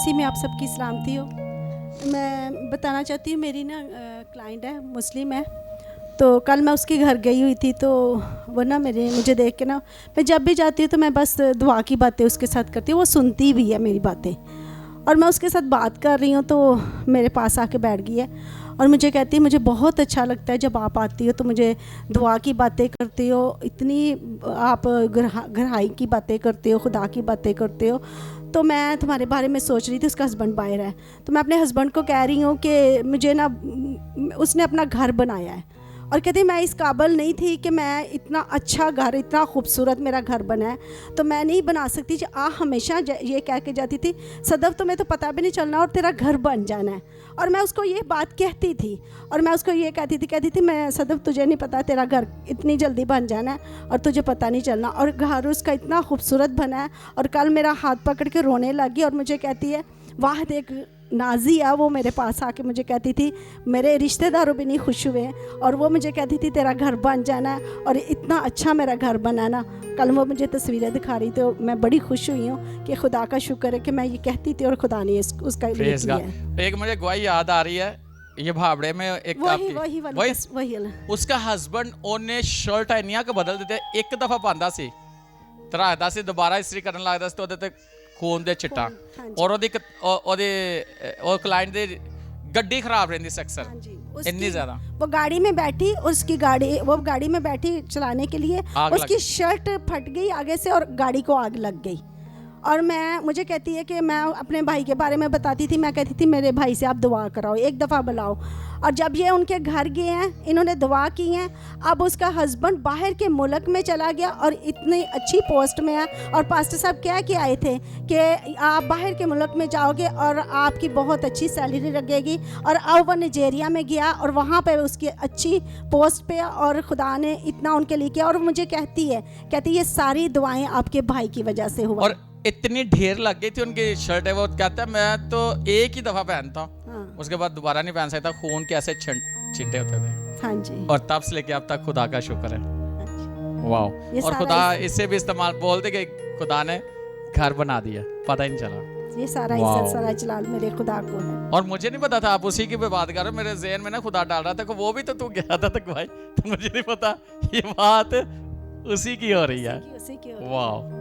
मसीह में आप सबकी सलामती हो। मैं बताना चाहती हूँ, मेरी ना क्लाइंट है, मुस्लिम है। तो कल मैं उसके घर गई हुई थी, तो वो ना मुझे देख के ना, मैं जब भी जाती हूँ तो मैं बस दुआ की बातें उसके साथ करती हूँ। वो सुनती भी है मेरी बातें, और मैं उसके साथ बात कर रही हूँ तो मेरे पास आके बैठ गई है और मुझे कहती है मुझे बहुत अच्छा लगता है जब आप आती हो तो मुझे दुआ की बातें करती हो, इतनी आप गहराई की बातें करते हो, खुदा की बातें करते हो। तो मैं तुम्हारे बारे में सोच रही थी, उसका हस्बैंड बाहर है, तो मैं अपने हस्बैंड को कह रही हूँ कि मुझे ना, उसने अपना घर बनाया है और कहती मैं इस काबिल नहीं थी कि मैं इतना अच्छा घर, इतना खूबसूरत मेरा घर बना है तो मैं नहीं बना सकती। हमेशा ये कह के जाती थी सदफ तुम्हें तो पता भी नहीं चलना और तेरा घर बन जाना है। और मैं उसको ये बात कहती थी और मैं उसको ये कहती थी मैं सदफ तुझे नहीं पता तेरा घर इतनी जल्दी बन जाना है और तुझे पता नहीं चलना। और घर उसका इतना खूबसूरत बना है। और कल मेरा हाथ पकड़ के रोने लगी और मुझे कहती है वाह देख नाजिया, वो मेरे पास आके मुझे कहती थी मेरे रिश्तेदारों भी नहीं खुश हुए और वो मुझे कहती थी तेरा घर बन जाना है और इतना अच्छा मेरा घर बनाना। कल वो मुझे तस्वीरें दिखा रही थी, तो मैं बड़ी खुश हुई हूँ कि खुदा का शुक्र है कि मैं ये कहती थी और खुदा ने उसका लिए किया है। एक मुझे गवाही याद आ रही है, ये भावड़े में एक वही उसका हस्बैंड ओने शर्ट इनिया के बदल देते, एक दफा पांदा सी तरादा सी दोबारा इस्त्री करन लगदा सी तो ओदे ते खून दे चिट्टा और ओदे क्लाइंट दे गड्डी खराब रहंदी सी अक्सर इतनी ज्यादा। वो गाड़ी में बैठी, वो गाड़ी में बैठी चलाने के लिए, उसकी शर्ट फट गई आगे से और गाड़ी को आग लग गई। और मुझे कहती है कि मैं अपने भाई के बारे में बताती थी, मैं कहती थी मेरे भाई से आप दुआ कराओ, एक दफ़ा बुलाओ। और जब ये उनके घर गए हैं, इन्होंने दुआ की है, अब उसका हस्बैंड बाहर के मुल्क में चला गया और इतनी अच्छी पोस्ट में है। और पास्टर साहब क्या कि आए थे कि आप बाहर के मुल्क में जाओगे और आपकी बहुत अच्छी सैलरी लगेगी। और अब वो नाइजीरिया में गया और वहाँ पर उसकी अच्छी पोस्ट पे और खुदा ने इतना उनके लिए किया। और मुझे कहती ये सारी दुआएं आपके भाई की वजह से हुआ। और इतनी ढेर लग गई थी उनकी शर्ट है, वो कहता है मैं तो एक ही दफा पहनता हूँ, हाँ। उसके बाद दोबारा नहीं पहन सकता, खून के ऐसे छींटे होते थे। हाँ जी। और तब से लेके अब तक खुदा का शुक्र है। वाह। और खुदा इससे भी इस्तेमाल बोलते कि खुदा ने घर बना दिया, पता ही नहीं चला। ये सारा इज्जत सारा जलाल मेरे खुदा को है। और मुझे नहीं पता था, आप उसी की बात कर रहे हो, मेरे ज़हन में ना खुदा डाल रहा था कि वो भी तो तू गया था तक भाई, तो मुझे नहीं पता ये बात उसी की हो रही है। वाह।